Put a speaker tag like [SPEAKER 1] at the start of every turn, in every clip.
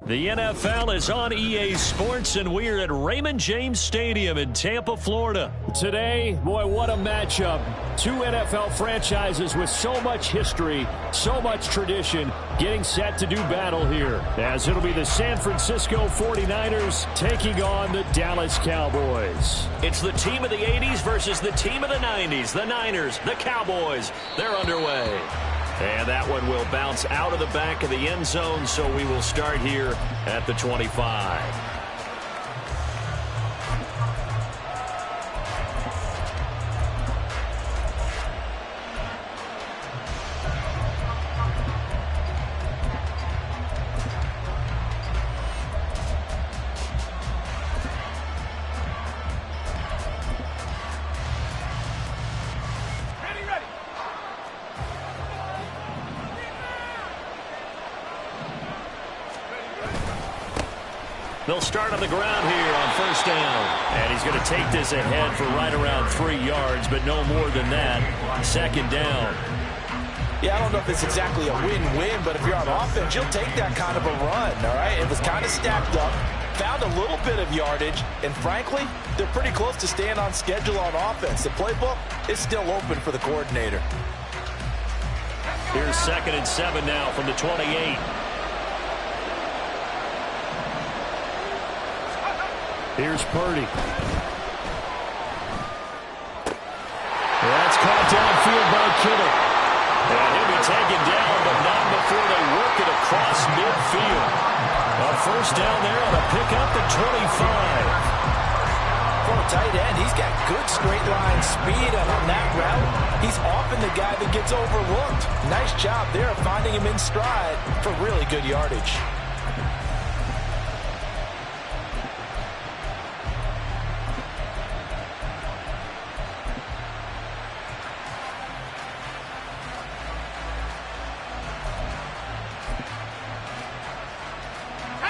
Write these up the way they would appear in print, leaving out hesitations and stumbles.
[SPEAKER 1] The NFL is on EA Sports, and we're at Raymond James Stadium in Tampa, Florida.
[SPEAKER 2] Today, boy, what a matchup. Two NFL franchises with so much history, so much tradition, getting set to do battle here, as it'll be the San Francisco 49ers taking on the Dallas Cowboys.
[SPEAKER 1] It's the team of the 80s versus the team of the 90s. The Niners, the Cowboys, they're underway. And that one will bounce out of the back of the end zone, so we will start here at the 25. They'll start on the ground here on first down. And he's going to take this ahead for right around 3 yards, but no more than that. Second down.
[SPEAKER 3] Yeah, I don't know if it's exactly a win-win, but if you're on offense, you'll take that kind of a run, all right? It was kind of stacked up, found a little bit of yardage, and frankly, they're pretty close to staying on schedule on offense. The playbook is still open for the coordinator.
[SPEAKER 1] Here's 2nd and 7 now from the 28.
[SPEAKER 2] Here's Purdy.
[SPEAKER 1] That's caught downfield by Kittle. And he'll be taken down, but not before they work it across midfield. A first down there on a pickup at 25.
[SPEAKER 3] For a tight end, he's got good straight line speed, and on that route, he's often the guy that gets overlooked. Nice job there of finding him in stride for really good yardage.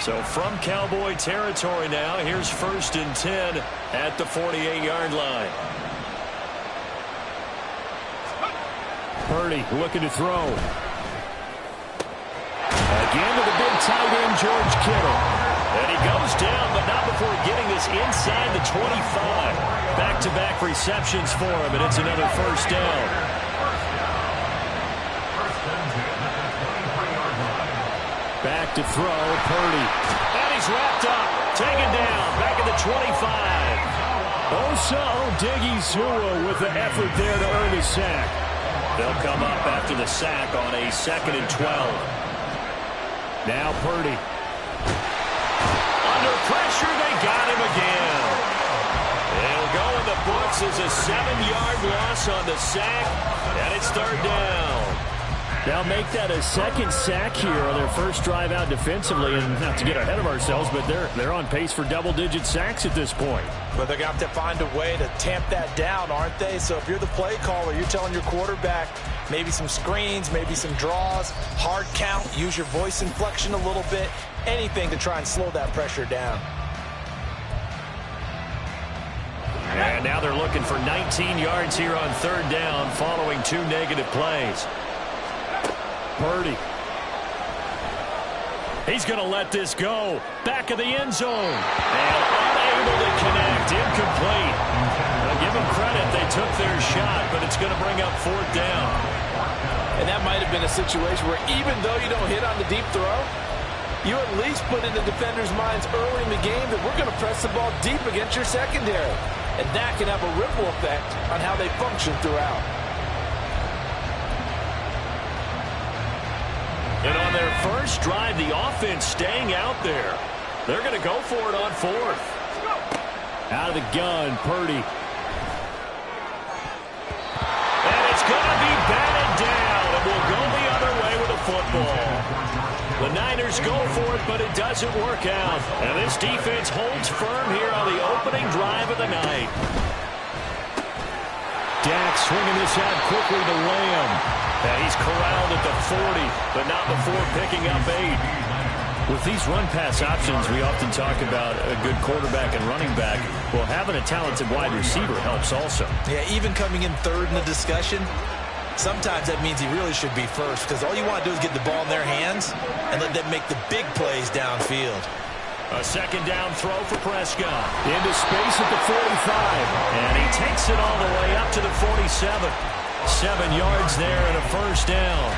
[SPEAKER 1] So from Cowboy territory now, here's 1st and 10 at the 48-yard line.
[SPEAKER 2] Purdy looking to throw. Again to the big tight end, George Kittle.
[SPEAKER 1] And he goes down, but not before getting this inside the 25. Back-to-back receptions for him, and it's another first down.
[SPEAKER 2] Back to throw, Purdy.
[SPEAKER 1] And he's wrapped up, taken down, back at the 25.
[SPEAKER 2] Osa Odighizuwa with the effort there to earn the sack.
[SPEAKER 1] They'll come up after the sack on a 2nd and 12.
[SPEAKER 2] Now Purdy.
[SPEAKER 1] Under pressure, they got him again. It'll go in the books as a 7-yard loss on the sack, and it's 3rd down.
[SPEAKER 2] They'll make that a second sack here on their first drive out defensively, and not to get ahead of ourselves, but they're on pace for double-digit sacks at this point.
[SPEAKER 3] But they're going to have to find a way to tamp that down, aren't they? So if you're the play caller, you're telling your quarterback maybe some screens, maybe some draws, hard count, use your voice inflection a little bit, anything to try and slow that pressure down.
[SPEAKER 1] And now they're looking for 19 yards here on 3rd down following 2 negative plays.
[SPEAKER 2] Purdy.
[SPEAKER 1] He's going to let this go. Back of the end zone. And unable to connect. Incomplete. Now give them credit. They took their shot, but it's going to bring up 4th down.
[SPEAKER 3] And that might have been a situation where even though you don't hit on the deep throw, you at least put in the defender's minds early in the game that we're going to press the ball deep against your secondary. And that can have a ripple effect on how they function throughout.
[SPEAKER 1] And on their first drive, the offense staying out there. They're going to go for it on 4th.
[SPEAKER 2] Out of the gun, Purdy. The Niners go for it, but it doesn't work out. And this defense holds firm here on the opening drive of the night. Dak swinging this out quickly to Lamb. And he's corralled at the 40, but not before picking up 8. With these run-pass options, we often talk about a good quarterback and running back. Well, having a talented wide receiver helps also.
[SPEAKER 3] Yeah, even coming in third in the discussion, sometimes that means he really should be first, because all you want to do is get the ball in their hands and let them make the big plays downfield.
[SPEAKER 2] A second down throw for Prescott. Into space at the 45. And he takes it all the way up to the 47. 7 yards there and a first down.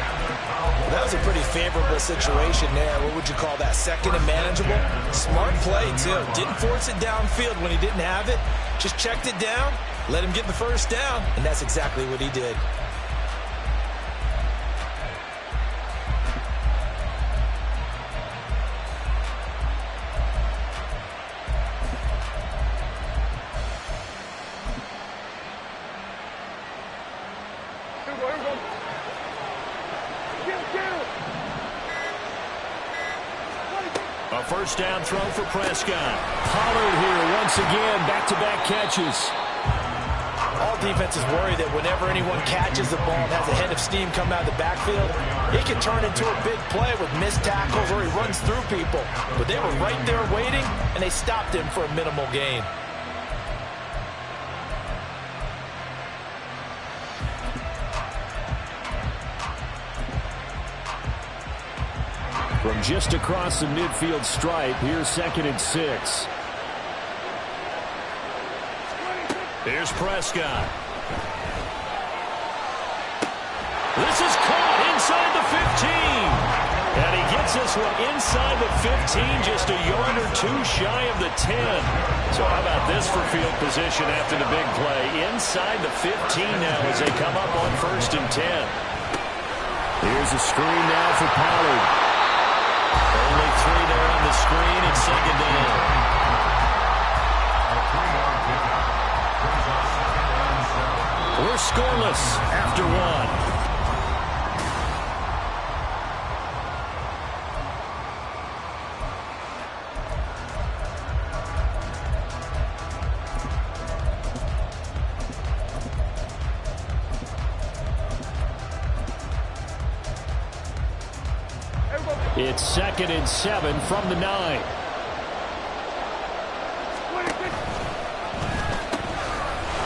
[SPEAKER 3] That was a pretty favorable situation there. What would you call that? Second and manageable? Smart play, too. Didn't force it downfield when he didn't have it. Just checked it down, let him get the first down, and that's exactly what he did.
[SPEAKER 2] A first down throw for Prescott. Pollard here once again, back-to-back catches.
[SPEAKER 3] All defenses worry that whenever anyone catches the ball and has a head of steam come out of the backfield, it can turn into a big play with missed tackles or he runs through people. But they were right there waiting, and they stopped him for a minimal gain.
[SPEAKER 2] From just across the midfield stripe, here's 2nd and 6. Here's Prescott. This is caught inside the 15. And he gets this one inside the 15, just a yard or two shy of the 10. So how about this for field position after the big play? Inside the 15 now as they come up on 1st and 10. Here's a screen now for Pollard. Only 3 there on the screen and 2nd down. We're scoreless after 1. It's 2nd and 7 from the 9.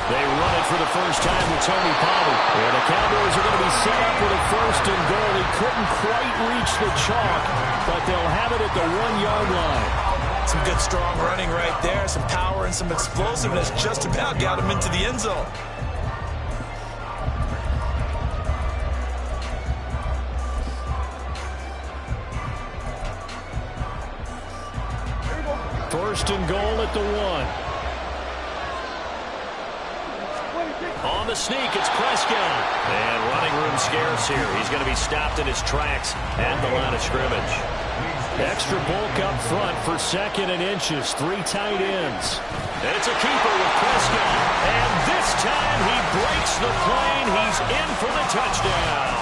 [SPEAKER 2] They run it for the first time with Tony Pollard. And the Cowboys are going to be set up with a 1st and goal. He couldn't quite reach the chalk, but they'll have it at the 1-yard line.
[SPEAKER 3] Some good strong running right there. Some power and some explosiveness just about got him into the end zone.
[SPEAKER 2] First and goal at the 1. On the sneak, it's Prescott. And running room scarce here. He's going to be stopped in his tracks at the line of scrimmage. Extra bulk up front for 2nd and inches. 3 tight ends. It's a keeper with Prescott. And this time he breaks the plane. He's in for the touchdown.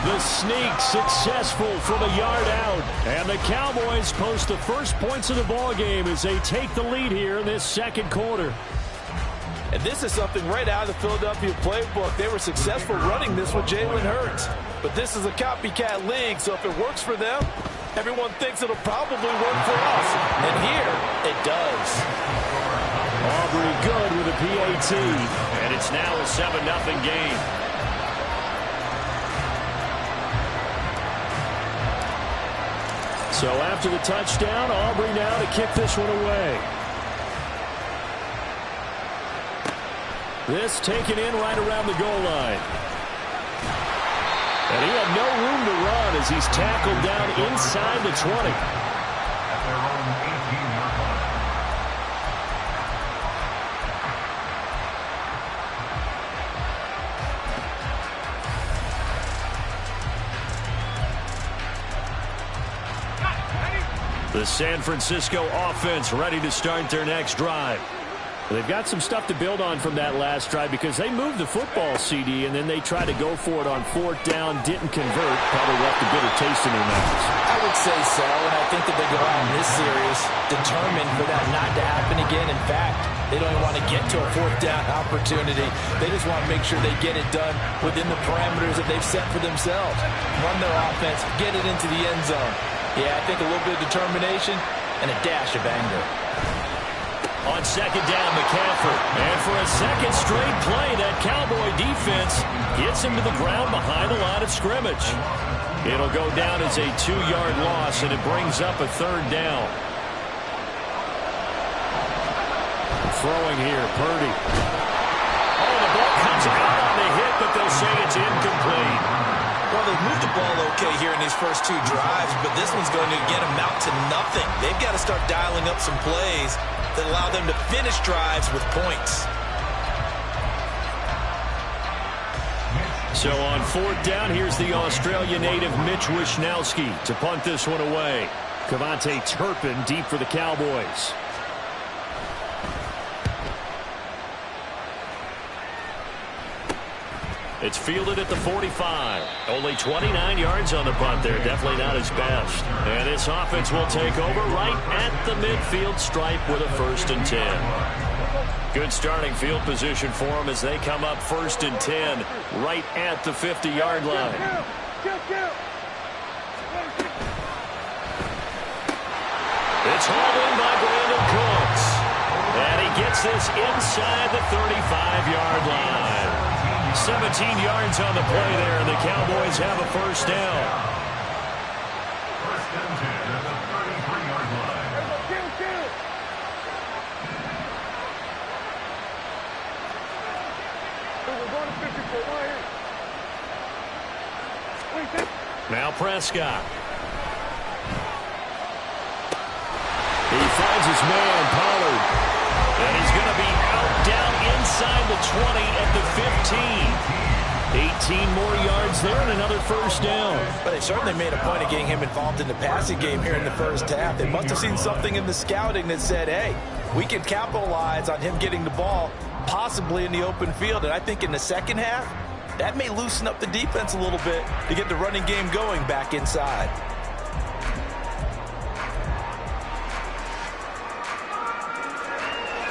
[SPEAKER 2] The sneak successful from a yard out. And the Cowboys post the first points of the ballgame as they take the lead here in this 2nd quarter.
[SPEAKER 3] And this is something right out of the Philadelphia playbook. They were successful running this with Jalen Hurts. But this is a copycat league, so if it works for them, everyone thinks it'll probably work for us. And here, it does.
[SPEAKER 2] Aubrey good with a PAT. And it's now a 7-0 game. So after the touchdown, Aubrey now to kick this one away. This taken in right around the goal line. And he had no room to run as he's tackled down inside the 20. The San Francisco offense ready to start their next drive. They've got some stuff to build on from that last drive because they moved the football, CD, and then they tried to go for it on 4th down, didn't convert, probably left a bitter taste in their mouths.
[SPEAKER 3] I would say so, and I think that they go out in this series determined for that not to happen again. In fact, they don't even want to get to a 4th down opportunity. They just want to make sure they get it done within the parameters that they've set for themselves. Run their offense, get it into the end zone. Yeah, I think a little bit of determination and a dash of anger.
[SPEAKER 1] On 2nd down, McCaffrey. And for a second straight play, that Cowboy defense gets him to the ground behind the line of scrimmage. It'll go down as a 2-yard loss, and it brings up a 3rd down.
[SPEAKER 2] Throwing here, Purdy.
[SPEAKER 1] Oh, the ball comes out on the hit, but they'll say it's incomplete.
[SPEAKER 3] Well, they've moved the ball okay here in these first 2 drives, but this one's going to get them out to nothing. They've got to start dialing up some plays that allow them to finish drives with points.
[SPEAKER 2] So on 4th down, here's the Australia native Mitch Wishnowsky to punt this one away. Kevontae Turpin deep for the Cowboys. It's fielded at the 45. Only 29 yards on the punt there. Definitely not his best. And this offense will take over right at the midfield stripe with a 1st and 10. Good starting field position for them as they come up 1st and 10 right at the 50-yard line. It's hauled in by Brandon Cooks. And he gets this inside the 35-yard line. 17 yards on the play there, and the Cowboys have a 1st down.
[SPEAKER 4] 1st and 10 at the 33-yard line.
[SPEAKER 2] Now Prescott. He finds his man, Pollard. And he's going to be out down inside the 20 at the 15. 18 more yards there and another 1st down.
[SPEAKER 3] But they certainly made a point of getting him involved in the passing game here in the 1st half. They must have seen something in the scouting that said, hey, we can capitalize on him getting the ball possibly in the open field. And I think in the 2nd half, that may loosen up the defense a little bit to get the running game going back inside.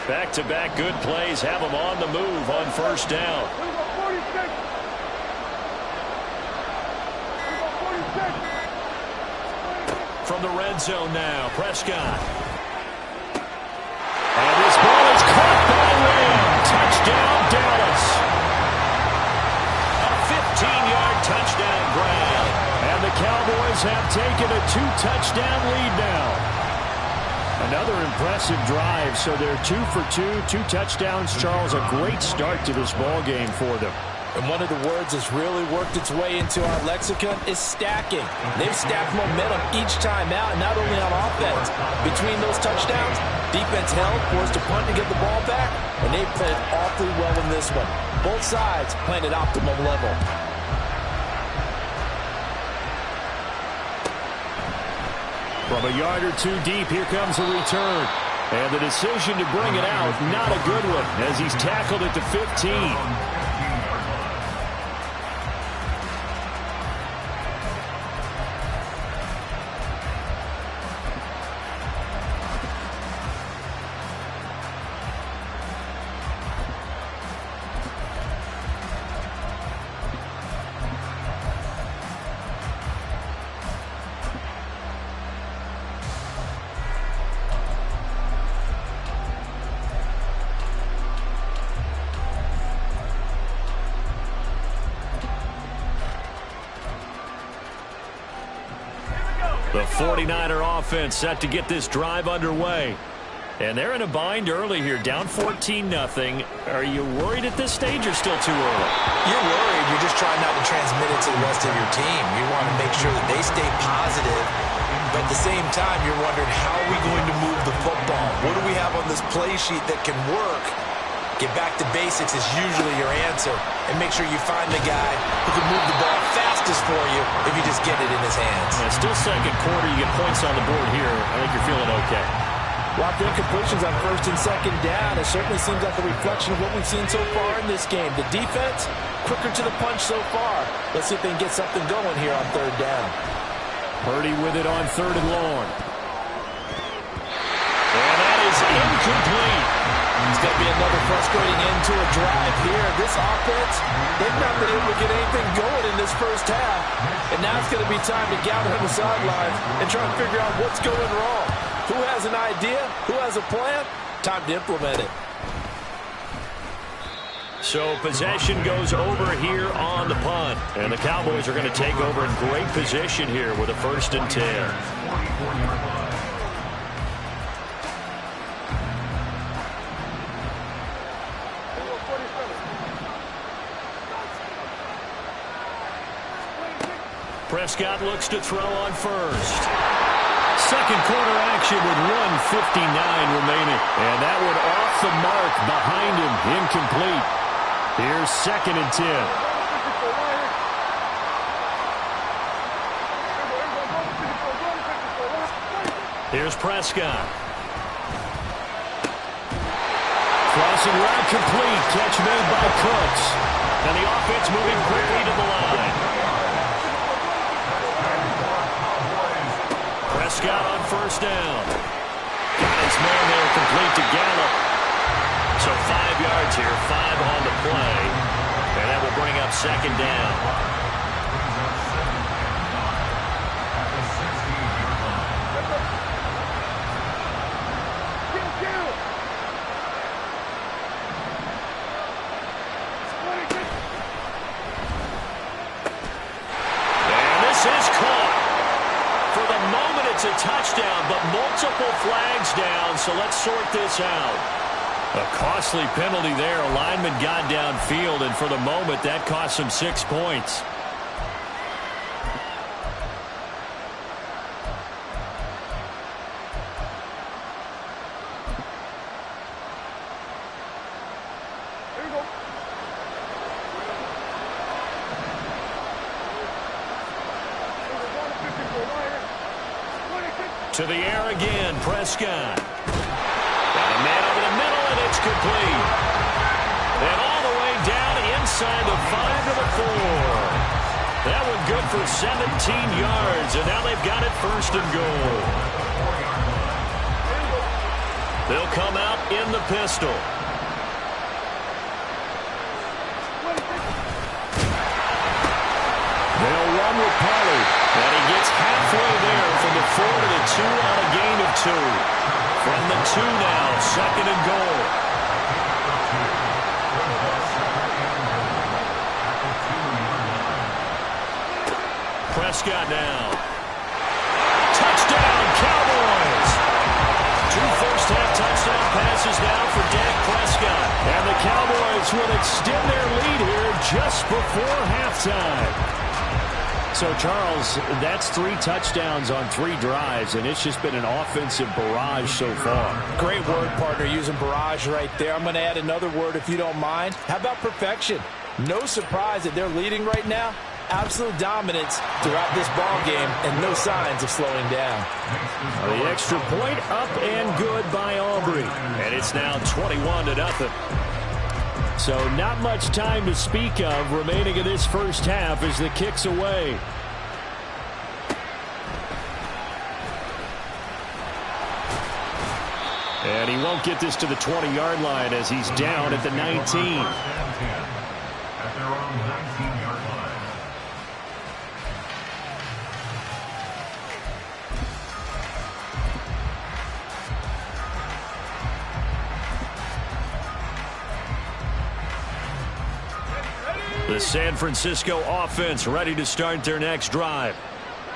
[SPEAKER 2] Back-to-back good plays have them on the move on 1st down. From the red zone now, Prescott. And this ball is caught by Lamb. Touchdown, Dallas. A 15-yard touchdown grab. And the Cowboys have taken a 2-touchdown lead now. Another impressive drive, so they're 2 for 2, 2 touchdowns. Charles, a great start to this ball game for them.
[SPEAKER 3] And one of the words that's really worked its way into our lexicon is stacking. They've stacked momentum each time out, not only on offense. Between those touchdowns, defense held, forced to punt to get the ball back, and they played awfully well in this one. Both sides playing at optimum level.
[SPEAKER 2] From a yard or 2 deep, here comes a return. And the decision to bring it out, not a good one, as he's tackled at the 15. The 49er offense set to get this drive underway. And they're in a bind early here, down 14-0. Are you worried at this stage or still too early?
[SPEAKER 3] You're worried. You're just trying not to transmit it to the rest of your team. You want to make sure that they stay positive. But at the same time, you're wondering, how are we going to move the football? What do we have on this play sheet that can work? Get back to basics is usually your answer. And make sure you find the guy who can move the ball fastest for you if you just get it in his hands.
[SPEAKER 2] Yeah, still 2nd quarter. You get points on the board here. I think you're feeling okay.
[SPEAKER 3] Well, after incompletions on first and second down, it certainly seems like a reflection of what we've seen so far in this game. The defense, quicker to the punch so far. Let's see if they can get something going here on third down.
[SPEAKER 2] Purdy with it on 3rd and long. And that is incomplete.
[SPEAKER 3] It's going to be another frustrating end to a drive here. This offense, they've not been able to get anything going in this first half. And now it's going to be time to gather on the sidelines and try and figure out what's going wrong. Who has an idea? Who has a plan? Time to implement it.
[SPEAKER 1] So possession goes over here on the punt. And the Cowboys are going to take over in great position here with a 1st and 10. Prescott looks to throw on first.
[SPEAKER 2] Second quarter action with 1:59 remaining. And that one off the mark behind him. Incomplete. Here's 2nd and 10.
[SPEAKER 1] Here's Prescott.
[SPEAKER 2] Crossing route complete. Catch made by Cooks.
[SPEAKER 1] And the offense moving quickly to the line. Prescott on 1st down. Got his man there complete to Gallup. So 5 yards here, 5 on the play. And that will bring up 2nd down. It's a touchdown, but multiple flags down, so let's sort this out.
[SPEAKER 2] A costly penalty there. A lineman got downfield, and for the moment, that cost him 6 points.
[SPEAKER 1] To the air again, Prescott. Got a man over the middle, and it's complete. And all the way down inside the 5 to the 4. That one good for 17 yards, and now they've got it 1st and goal. They'll come out in the pistol.
[SPEAKER 2] They'll run with Pollard.
[SPEAKER 1] And he gets halfway there from the 4 to the 2 on a gain of 2. From the 2 now, 2nd and goal. Prescott now. Touchdown, Cowboys! 2 first-half touchdown passes now for Dak Prescott.
[SPEAKER 2] And the Cowboys will extend their lead here just before halftime. So, Charles, that's 3 touchdowns on 3 drives, and it's just been an offensive barrage so far.
[SPEAKER 3] Great word, partner, using barrage right there. I'm going to add another word if you don't mind. How about perfection? No surprise that they're leading right now. Absolute dominance throughout this ball game, and no signs of slowing down.
[SPEAKER 2] The extra point up and good by Aubrey.
[SPEAKER 1] And it's now 21-0.
[SPEAKER 2] So not much time to speak of remaining in this first half as the kick's away. And he won't get this to the 20-yard line as he's down at the 19.
[SPEAKER 4] At their own 19-yard line.
[SPEAKER 1] The San Francisco offense ready to start their next drive.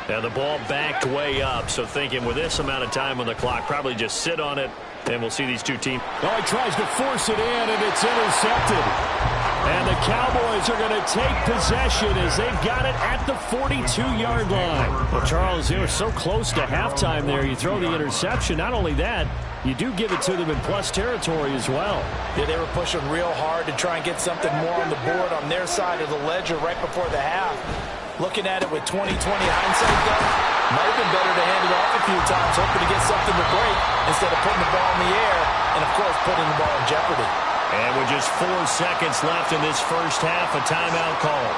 [SPEAKER 1] And the ball backed way up, so thinking with this amount of time on the clock, probably just sit on it, and we'll see these two teams.
[SPEAKER 2] Oh, he tries to force it in, and it's intercepted. And the Cowboys are going to take possession as they've got it at the 42-yard line. Well, Charles, they were so close to halftime there. You throw the interception. Not only that, you do give it to them in plus territory as well.
[SPEAKER 3] Yeah, they were pushing real hard to try and get something more on the board on their side of the ledger right before the half. Looking at it with 20/20 hindsight, though, might have been better to hand it off a few times, hoping to get something to break instead of putting the ball in the air and, of course, putting the ball in jeopardy.
[SPEAKER 2] And with just 4 seconds left in this first half, a timeout call.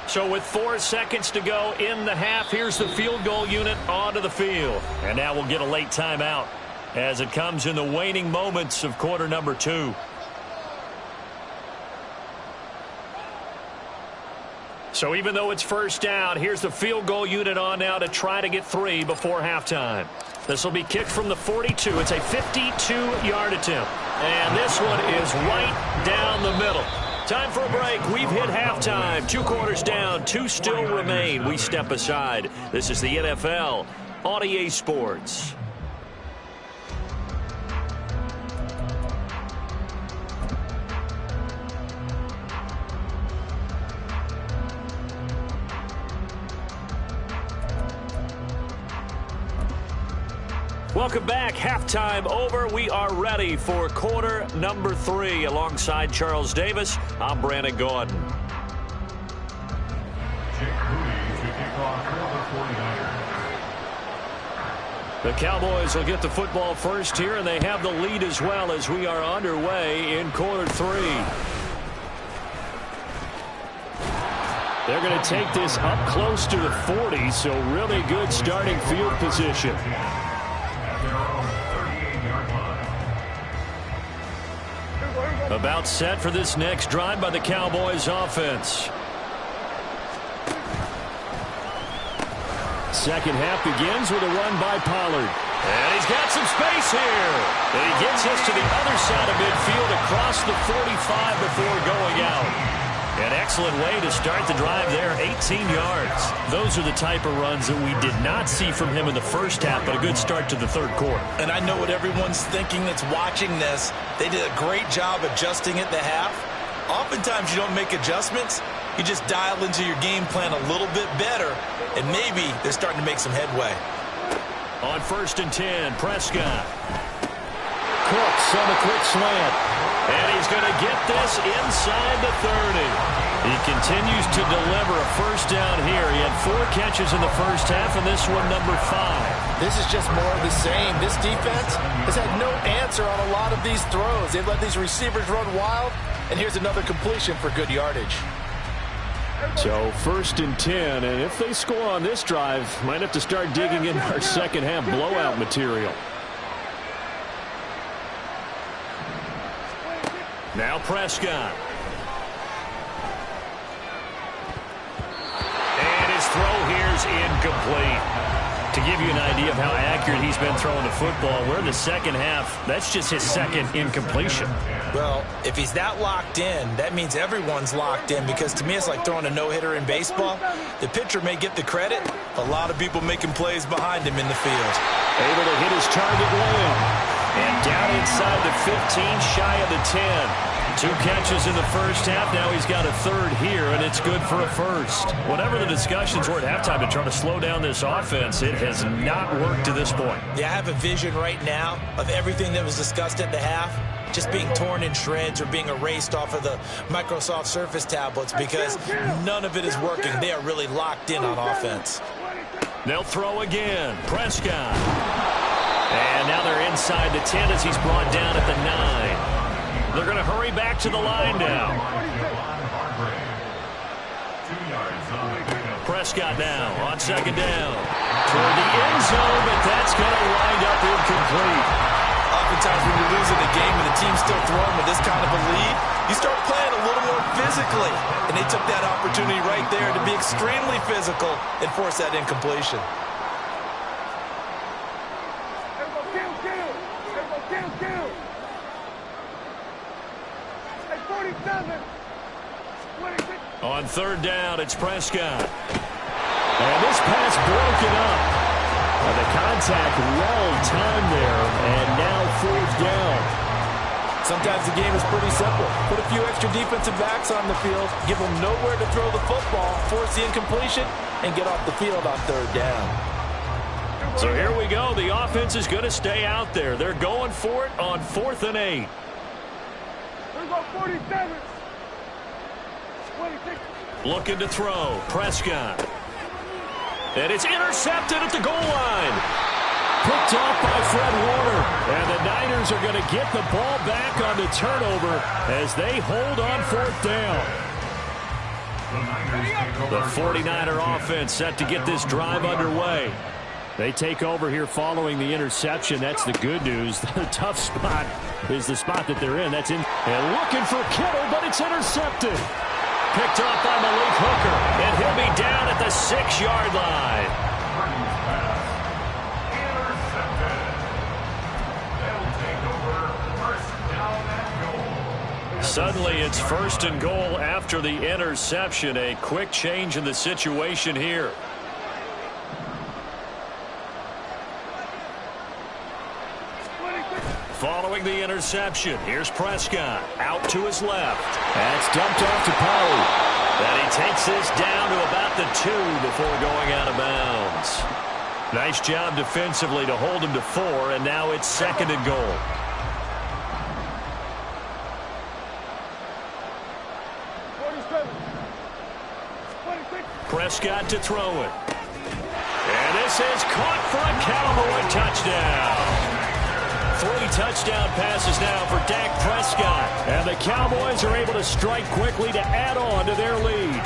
[SPEAKER 2] So with 4 seconds to go in the half, here's the field goal unit onto the field. And now we'll get a late timeout as it comes in the waning moments of quarter number 2. So even though it's first down, here's the field goal unit on now to try to get 3 before halftime. This will be kicked from the 42. It's a 52-yard attempt. And this one is right down the middle. Time for a break. We've hit halftime. 2 quarters down. 2 still remain. We step aside. This is the NFL on EA Sports. Welcome back. Halftime over. We are ready for quarter number 3. Alongside Charles Davis, I'm Brandon Gordon. The Cowboys will get the football first here, and they have the lead as well as we are underway in quarter 3. They're going to take this up close to the 40, so really good starting field position. About set for this next drive by the Cowboys offense. Second half begins with a run by Pollard. And he's got some space here. And he gets us to the other side of midfield across the 45 before going out. An excellent way to start the drive there, 18 yards. Those are the type of runs that we did not see from him in the first half, but a good start to the third quarter.
[SPEAKER 3] And I know what everyone's thinking that's watching this. They did a great job adjusting at the half. Oftentimes you don't make adjustments. You just dial into your game plan a little bit better, and maybe they're starting to make some headway.
[SPEAKER 2] On 1st and 10, Prescott. Cooks on the quick slant. And he's going to get this inside the 30. He continues to deliver a first down here. He had 4 catches in the first half, and this one number 5.
[SPEAKER 3] This is just more of the same. This defense has had no answer on a lot of these throws. They've let these receivers run wild, and here's another completion for good yardage.
[SPEAKER 2] So 1st and 10, and if they score on this drive, might have to start digging in our second half blowout material. Now Prescott. And his throw here is incomplete. To give you an idea of how accurate he's been throwing the football, we're in the second half. That's just his second incompletion.
[SPEAKER 3] Well, if he's that locked in, that means everyone's locked in, because to me it's like throwing a no-hitter in baseball. The pitcher may get the credit. A lot of people making plays behind him in the field.
[SPEAKER 2] Able to hit his target well. And down inside the 15, shy of the 10. 2 catches in the first half. Now he's got a 3rd here, and it's good for a first. Whatever the discussions were at halftime to try to slow down this offense, it has not worked to this point.
[SPEAKER 3] Yeah, I have a vision right now of everything that was discussed at the half just being torn in shreds or being erased off of the Microsoft Surface tablets, because none of it is working. They are really locked in on offense.
[SPEAKER 2] They'll throw again. Prescott. And now they're inside the 10 as he's brought down at the 9. They're going to hurry back to the line now. Prescott now on 2nd down. Toward the end zone, but that's going to wind up incomplete.
[SPEAKER 3] Oftentimes when you're losing the game and the team's still throwing with this kind of a lead, you start playing a little more physically. And they took that opportunity right there to be extremely physical and force that incompletion.
[SPEAKER 2] On 3rd down, it's Prescott. And this pass broken up. The contact well timed there, and now 4th down.
[SPEAKER 3] Sometimes the game is pretty simple. Put a few extra defensive backs on the field, give them nowhere to throw the football, force the incompletion, and get off the field on third down.
[SPEAKER 1] So here we go. The offense is going to stay out there. They're going for it on 4th and 8.
[SPEAKER 5] Here we go, 47. 26.
[SPEAKER 1] Looking to throw. Prescott. And it's intercepted at the goal line. Picked off by Fred Warner. And the Niners are going to get the ball back on the turnover as they hold on 4th down. The 49er offense set to get this drive underway. They take over here following the interception. That's the good news. The tough spot is the spot that they're in. That's in. And looking for Kittle, but it's intercepted. Picked off by Malik Hooker. And he'll be down at the 6-yard line. Suddenly it's 1st and goal after the interception. A quick change in the situation here. Following the interception, here's Prescott out to his left. That's dumped off to Poe. And he takes this down to about the 2 before going out of bounds. Nice job defensively to hold him to 4, and now it's 2nd and goal. Prescott to throw it. And this is caught for a Cowboy touchdown. 3 touchdown passes now for Dak Prescott. And the Cowboys are able to strike quickly to add on to their lead.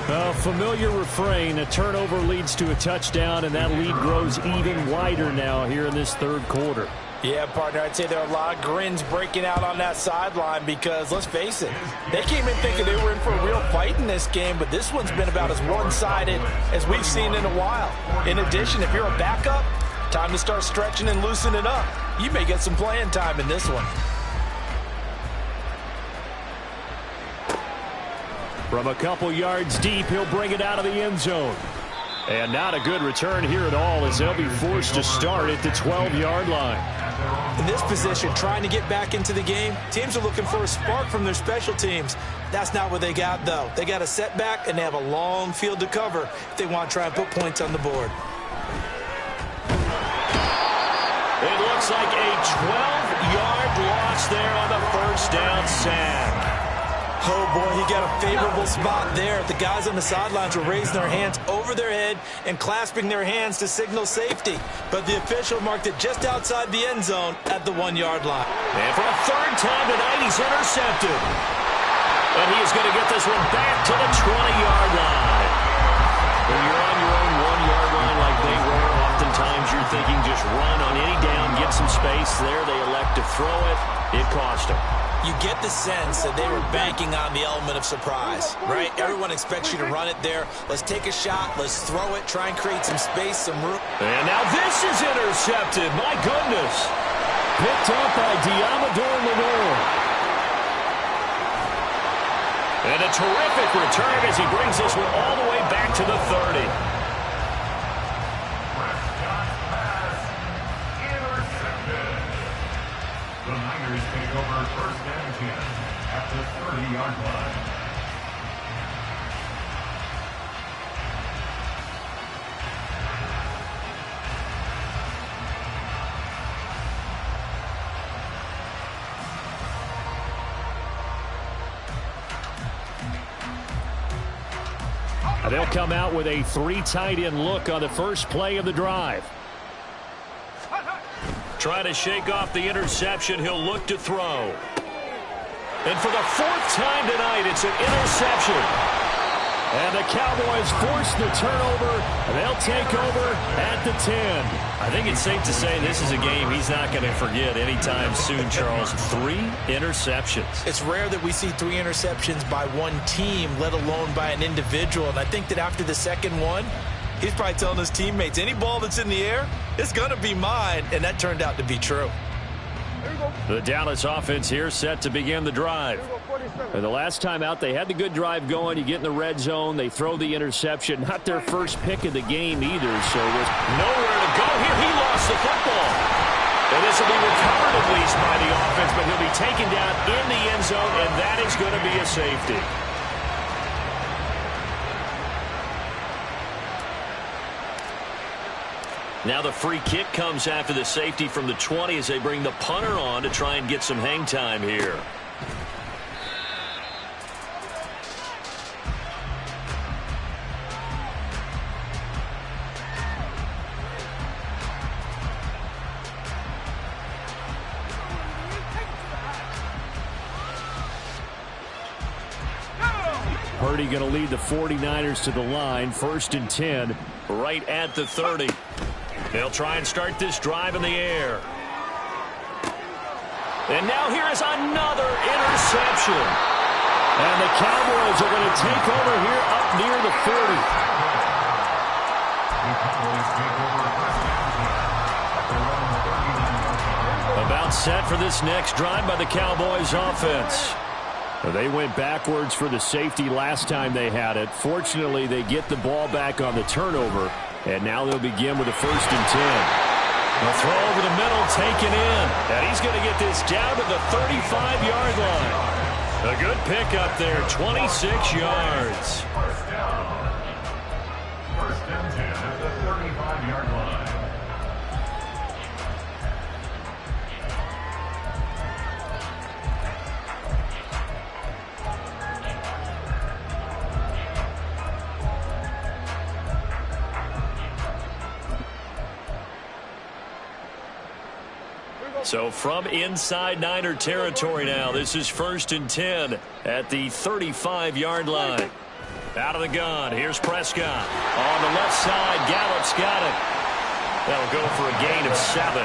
[SPEAKER 1] A familiar refrain, a turnover leads to a touchdown, and that lead grows even wider now here in this 3rd quarter.
[SPEAKER 3] Yeah, partner, I'd say there are a lot of grins breaking out on that sideline because, let's face it, they came in thinking they were in for a real fight in this game, but this one's been about as one-sided as we've seen in a while. In addition, if you're a backup, time to start stretching and loosening up. You may get some playing time in this one.
[SPEAKER 2] From a couple yards deep, he'll bring it out of the end zone. And not a good return here at all as they'll be forced to start at the 12-yard line.
[SPEAKER 3] In this position, trying to get back into the game, teams are looking for a spark from their special teams. That's not what they got, though. They got a setback, and they have a long field to cover if they want to try and put points on the board.
[SPEAKER 1] It looks like a 12-yard loss there on the 1st down sack.
[SPEAKER 3] Oh, boy, he got a favorable spot there. The guys on the sidelines were raising their hands over their head and clasping their hands to signal safety. But the official marked it just outside the end zone at the 1-yard line.
[SPEAKER 1] And for a 3rd time tonight, he's intercepted. And he is going to get this one back to the 20-yard line. When you're on your own 1-yard line like they were, oftentimes you're thinking just run on any down, get some space. There they elect to throw it. It cost them.
[SPEAKER 3] You get the sense that they were banking on the element of surprise, right? Everyone expects you to run it there. Let's take a shot. Let's throw it. Try and create some space, some room.
[SPEAKER 1] And now this is intercepted. My goodness.
[SPEAKER 2] Picked up by Diamador Lenore.
[SPEAKER 1] And a terrific return as he brings this one all the way back to the 30.
[SPEAKER 4] The Niners take over 1st and 10 at the 30-yard line.
[SPEAKER 2] They'll come out with a 3 tight end look on the first play of the drive.
[SPEAKER 1] Trying to shake off the interception. He'll look to throw. And for the 4th time tonight, it's an interception. And the Cowboys force the turnover. They'll take over at the 10. I think it's safe to say this is a game he's not going to forget anytime soon, Charles. 3 interceptions.
[SPEAKER 3] It's rare that we see 3 interceptions by one team, let alone by an individual. And I think that after the second one, he's probably telling his teammates, any ball that's in the air, it's going to be mine. And that turned out to be true.
[SPEAKER 2] The Dallas offense here set to begin the drive. And the last time out, they had the good drive going. You get in the red zone. They throw the interception. Not their first pick of the game either. So with
[SPEAKER 1] nowhere to go here, he lost the football. And this will be recovered at least by the offense, but he'll be taken down in the end zone, and that is going to be a safety. Now the free kick comes after the safety from the 20 as they bring the punter on to try and get some hang time here.
[SPEAKER 2] Purdy going to lead the 49ers to the line, 1st and 10.
[SPEAKER 1] Right at the 30. They'll try and start this drive in the air. And now here is another interception.
[SPEAKER 2] And the Cowboys are going to take over here up near the 40.
[SPEAKER 1] About set for this next drive by the Cowboys offense.
[SPEAKER 2] They went backwards for the safety last time they had it. Fortunately, they get the ball back on the turnover, and now they'll begin with a 1st and 10.
[SPEAKER 1] A throw over the middle taken in, and he's going to get this down to the 35-yard line. A good pick up there, 26 yards.
[SPEAKER 4] First and 10 at the 35-yard line.
[SPEAKER 1] So from inside Niner territory now, this is 1st and 10 at the 35-yard line. Out of the gun, here's Prescott. On the left side, Gallup's got it. That'll go for a gain of 7,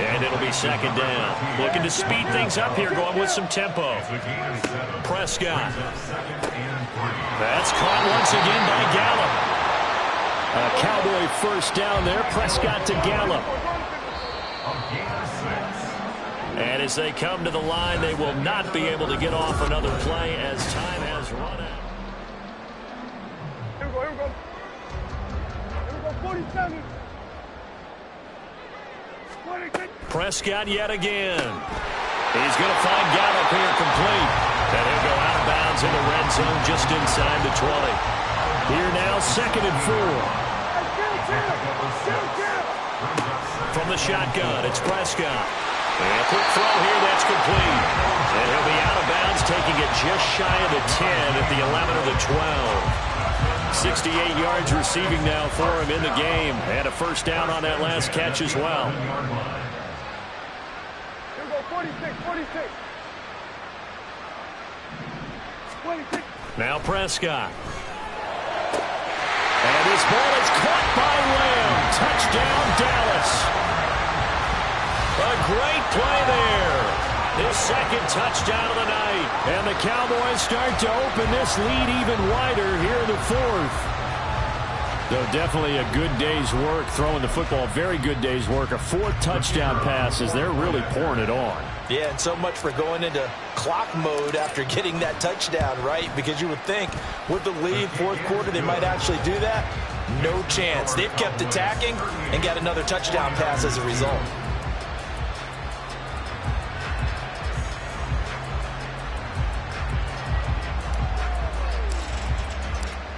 [SPEAKER 1] and it'll be 2nd down. Looking to speed things up here, going with some tempo. Prescott. That's caught once again by Gallup.
[SPEAKER 2] A Cowboy 1st down there, Prescott to Gallup.
[SPEAKER 1] And as they come to the line, they will not be able to get off another play as time has run out.
[SPEAKER 5] Here we go. Here we go, 47. 26.
[SPEAKER 1] Prescott yet again. He's going to find Gallup here complete. And he'll go out of bounds in the red zone just inside the 20.
[SPEAKER 2] Here now, 2nd and
[SPEAKER 1] 4. From the shotgun, it's Prescott. And a quick throw here, that's complete. And he'll be out of bounds, taking it just shy of the 10 at the 11 of the 12. 68 yards receiving now for him in the game. And a 1st down on that last catch as well.
[SPEAKER 5] Here we go, 46. 26.
[SPEAKER 1] Now Prescott. And this ball is caught by Lamb. Touchdown, Dallas. A great play there. His 2nd touchdown of the night.
[SPEAKER 2] And the Cowboys start to open this lead even wider here in the 4th. Though definitely a good day's work throwing the football. Very good day's work. A 4th touchdown pass as they're really pouring it on.
[SPEAKER 3] Yeah, and so much for going into clock mode after getting that touchdown, right? Because you would think with the lead, 4th quarter, they might actually do that. No chance. They've kept attacking and got another touchdown pass as a result.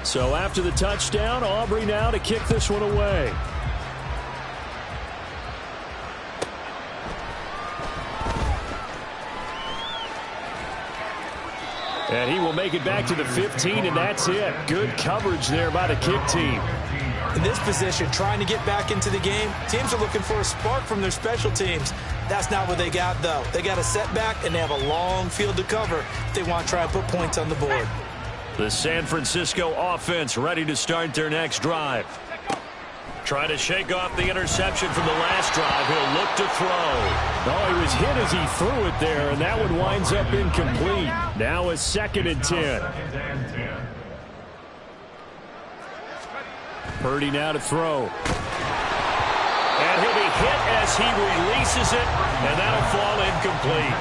[SPEAKER 2] So after the touchdown, Aubrey now to kick this one away. And he will make it back to the 15, and that's it. Good coverage there by the kick team.
[SPEAKER 3] In this position, trying to get back into the game, teams are looking for a spark from their special teams. That's not what they got, though. They got a setback, and they have a long field to cover if they want to try and put points on the board.
[SPEAKER 1] The San Francisco offense ready to start their next drive. Trying to shake off the interception from the last drive. He'll look to throw.
[SPEAKER 2] Oh, he was hit as he threw it there, and that one winds up incomplete. Now a 2nd and 10. Purdy now to throw.
[SPEAKER 1] And he'll be hit as he releases it, and that'll fall incomplete.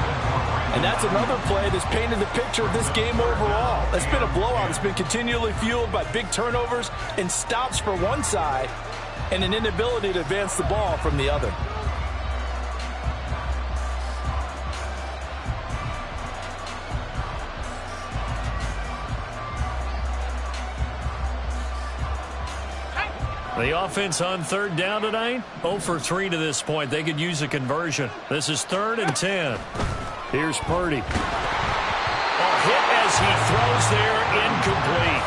[SPEAKER 6] And that's another play that's painted the picture of this game overall. It's been a blowout. It's been continually fueled by big turnovers and stops for one side and an inability to advance the ball from the other.
[SPEAKER 2] The offense on third down tonight, 0 for 3 to this point. They could use a conversion. This is 3rd and 10. Here's Purdy.
[SPEAKER 1] A hit as he throws there, incomplete.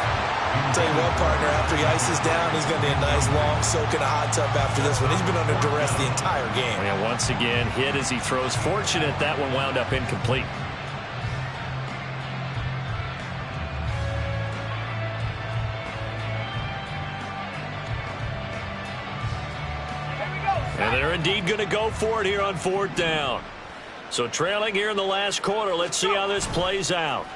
[SPEAKER 3] I'll tell you what, partner, after he ices down, he's going to be a nice long soak in a hot tub after this one. He's been under duress the entire game.
[SPEAKER 2] And once again, hit as he throws. Fortunate that one wound up incomplete. And they're indeed going to go for it here on 4th down. So trailing here in the last quarter. Let's see how this plays out.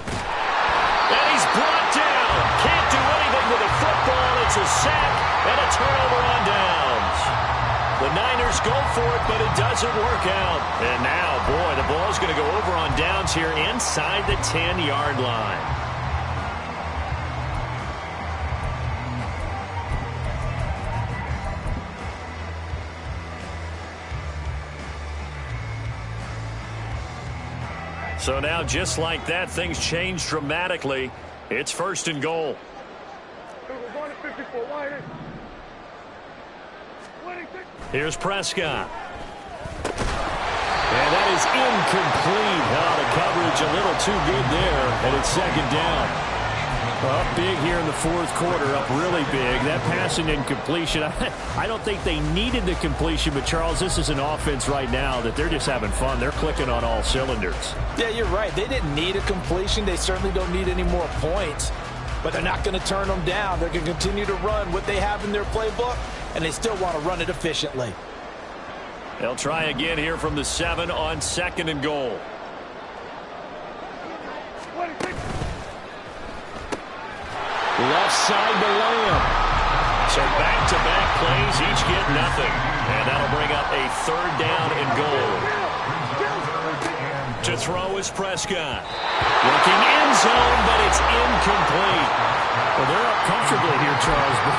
[SPEAKER 2] And he's brought down. Can't do anything with a football. It's a sack and a turnover on downs. The Niners go for it, but it doesn't work out. And now, boy, the ball's going to go over on downs here inside the 10-yard line. So now, just like that, things change dramatically. It's 1st and goal. Here's Prescott. And that is incomplete. Oh, the coverage a little too good there, and it's 2nd down. Up big here in the 4th quarter, up really big. That pass and incompletion, I don't think they needed the completion, but Charles, this is an offense right now that they're just having fun. They're clicking on all cylinders.
[SPEAKER 6] Yeah, you're right. They didn't need a completion. They certainly don't need any more points, but they're not going to turn them down. They're going to continue to run what they have in their playbook, and they still want to run it efficiently.
[SPEAKER 2] They'll try again here from the 7 on 2nd and goal. Left side to Lamb. So back-to-back plays, each get nothing. And that'll bring up a 3rd down and goal. To throw is Prescott. Looking end zone, but it's incomplete. Well, they're up comfortably here, Charles, but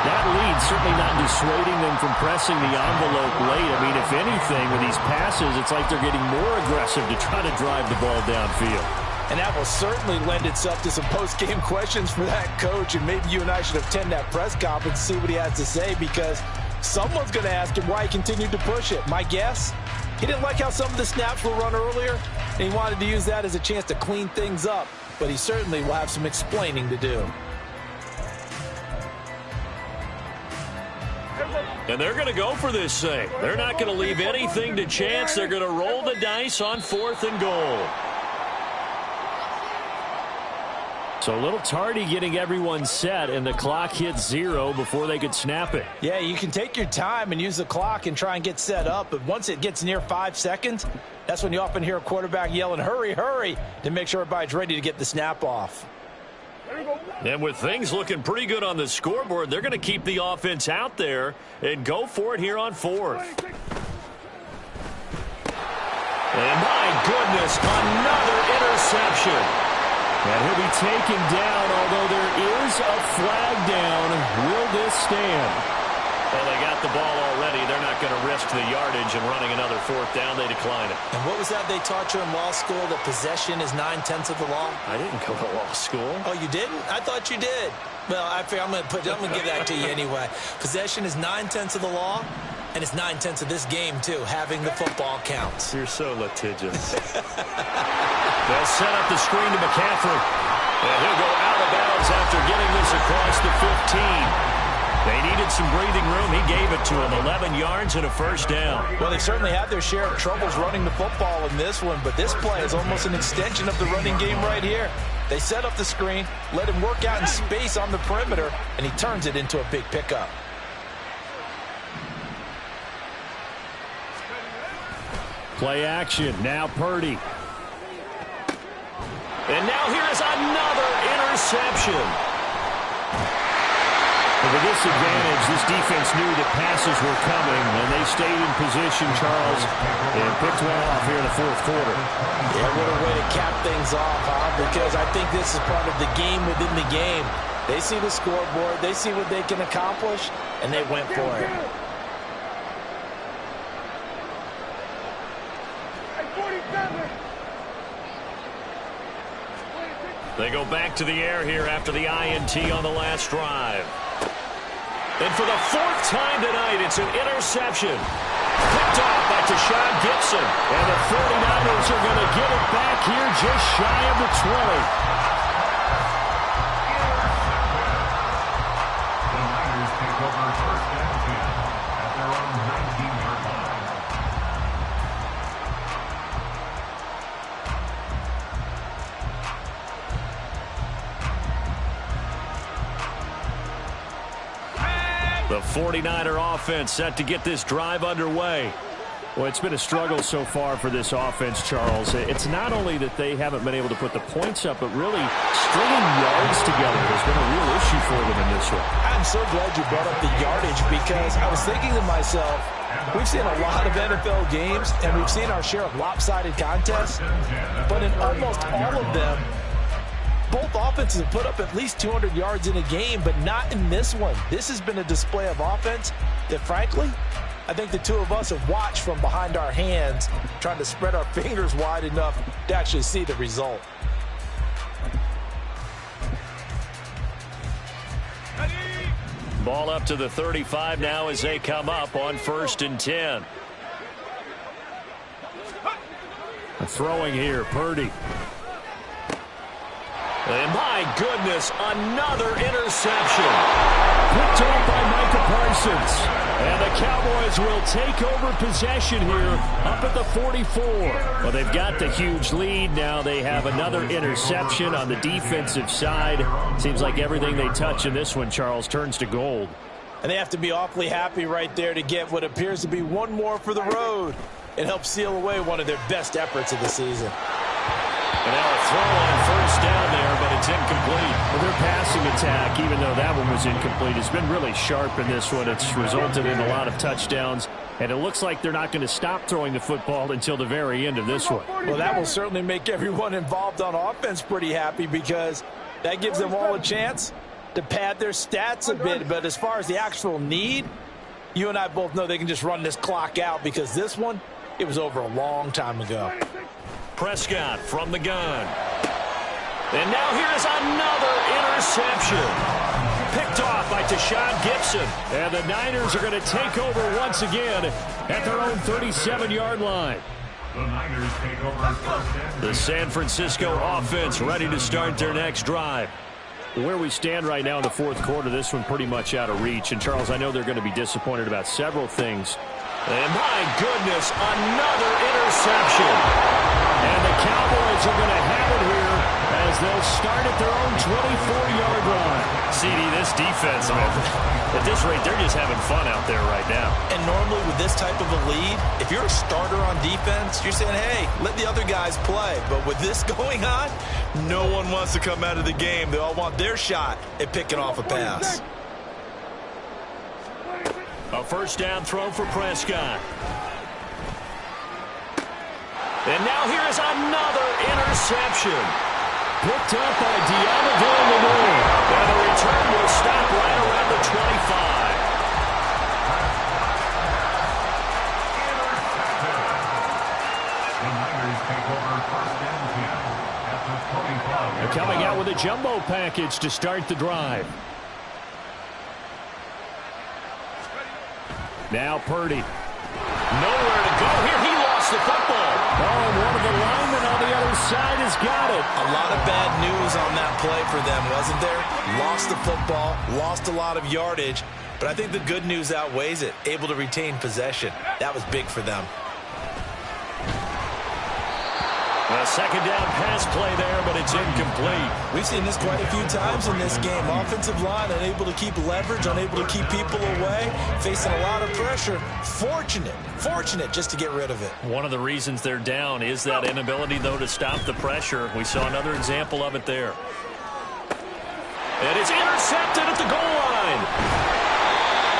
[SPEAKER 2] that lead certainly not dissuading them from pressing the envelope late. I mean, if anything, with these passes, it's like they're getting more aggressive to try to drive the ball downfield.
[SPEAKER 6] And that will certainly lend itself to some post-game questions for that coach. And maybe you and I should attend that press conference and see what he has to say, because someone's going to ask him why he continued to push it. My guess, he didn't like how some of the snaps were run earlier, and he wanted to use that as a chance to clean things up. But he certainly will have some explaining to do.
[SPEAKER 2] And they're going to go for this thing. They're not going to leave anything to chance. They're going to roll the dice on 4th and goal. So a little tardy getting everyone set, and the clock hits 0 before they could snap it.
[SPEAKER 6] Yeah, you can take your time and use the clock and try and get set up, but once it gets near 5 seconds, that's when you often hear a quarterback yelling, hurry, hurry, to make sure everybody's ready to get the snap off.
[SPEAKER 2] And with things looking pretty good on the scoreboard, they're going to keep the offense out there and go for it here on 4th. And my goodness, another interception. And he'll be taken down, although there is a flag down. Will this stand? Well, they got the ball already. They're not going to risk the yardage and running another 4th down. They decline it.
[SPEAKER 3] And what was that they taught you in law school, that possession is 9/10 of the law?
[SPEAKER 2] I didn't go to law school.
[SPEAKER 3] Oh, you didn't? I thought you did. Well, I figure I'm going to give that to you anyway. Possession is 9/10 of the law. And it's 9/10 of this game, too. Having the football counts.
[SPEAKER 2] You're so litigious. They'll set up the screen to McCaffrey. And he'll go out of bounds after getting this across the 15. They needed some breathing room. He gave it to him. 11 yards and a 1st down.
[SPEAKER 6] Well, they certainly had their share of troubles running the football in this one, but this play is almost an extension of the running game right here. They set up the screen, let him work out in space on the perimeter, and he turns it into a big pickup.
[SPEAKER 2] Play action. Now Purdy. And now here is another interception. With this advantage, this defense knew that passes were coming, and they stayed in position, Charles, and picked one off here in the 4th quarter.
[SPEAKER 6] Yeah, what a way to cap things off, huh? Because I think this is part of the game within the game. They see the scoreboard, they see what they can accomplish, and they went for it.
[SPEAKER 2] They go back to the air here after the INT on the last drive.
[SPEAKER 1] And for the fourth time tonight, it's an interception. Picked off by Tashawn Gibson.
[SPEAKER 2] And the 49ers are going to get it back here just shy of the 20.
[SPEAKER 4] The Niners take over first and 10 at their own 19-yard line.
[SPEAKER 1] The 49er offense set to get this drive underway.
[SPEAKER 2] Well, it's been a struggle so far for this offense, Charles. It's not only that they haven't been able to put the points up, but really stringing yards together has been a real issue for them in this one.
[SPEAKER 6] I'm so glad you brought up the yardage because I was thinking to myself, we've seen a lot of NFL games and we've seen our share of lopsided contests, but in almost all of them, both offenses have put up at least 200 yards in a game, but not in this one. This has been a display of offense that, frankly, I think the two of us have watched from behind our hands, trying to spread our fingers wide enough to actually see the result.
[SPEAKER 1] Ball up to the 35 now as they come up on 1st and 10.
[SPEAKER 2] Throwing here, Purdy.
[SPEAKER 1] And my goodness, another interception.
[SPEAKER 2] Picked off by Micah Parsons. And the Cowboys will take over possession here up at the 44.
[SPEAKER 1] Well, they've got the huge lead. Now they have another interception on the defensive side. Seems like everything they touch in this one, Charles, turns to gold.
[SPEAKER 6] And they have to be awfully happy right there to get what appears to be one more for the road. It helps seal away one of their best efforts of the season.
[SPEAKER 1] And now a throw on 1st down there, but it's incomplete.
[SPEAKER 2] Well, their passing attack, even though that one was incomplete, has been really sharp in this one. It's resulted in a lot of touchdowns, and it looks like they're not going to stop throwing the football until the very end of this one.
[SPEAKER 6] Well, that will certainly make everyone involved on offense pretty happy because that gives them all a chance to pad their stats a bit. But as far as the actual need, you and I both know they can just run this clock out because this one, it was over a long time ago.
[SPEAKER 1] Prescott from the gun. And now here's another interception. Picked off by Tashawn Gibson.
[SPEAKER 2] And the Niners are going to take over once again at their own 37-yard line.
[SPEAKER 4] The Niners take over first and 10.
[SPEAKER 1] The San Francisco offense ready to start their next drive.
[SPEAKER 2] Where we stand right now in the fourth quarter, this one pretty much out of reach. And, Charles, I know they're going to be disappointed about several things.
[SPEAKER 1] And my goodness, another interception.
[SPEAKER 2] And the Cowboys are going to have it here as they'll start at their own 24-yard line.
[SPEAKER 1] CD, this defense, man, at this rate, they're just having fun out there right now.
[SPEAKER 3] And normally with this type of a lead, if you're a starter on defense, you're saying, hey, let the other guys play. But with this going on, no one wants to come out of the game. They all want their shot at picking off a pass.
[SPEAKER 1] A 1st down throw for Prescott. And now here is another interception.
[SPEAKER 2] Picked up by Leemo.
[SPEAKER 1] And the return will stop right around the 25.
[SPEAKER 4] The Niners take over first and 10 at the 25.
[SPEAKER 2] They're coming out with a jumbo package to start the drive. Now Purdy.
[SPEAKER 1] Nowhere to go here. He lost the football.
[SPEAKER 2] Oh, and one of the linemen on the other side has got it.
[SPEAKER 3] A lot of bad news on that play for them, wasn't there? Lost the football, lost a lot of yardage, but I think the good news outweighs it. Able to retain possession. That was big for them.
[SPEAKER 1] A 2nd down pass play there, but it's incomplete.
[SPEAKER 6] We've seen this quite a few times in this game. Offensive line unable to keep leverage, unable to keep people away, facing a lot of pressure. Fortunate just to get rid of it.
[SPEAKER 1] One of the reasons they're down is that inability, though, to stop the pressure. We saw another example of it there. And it's intercepted at the goal line.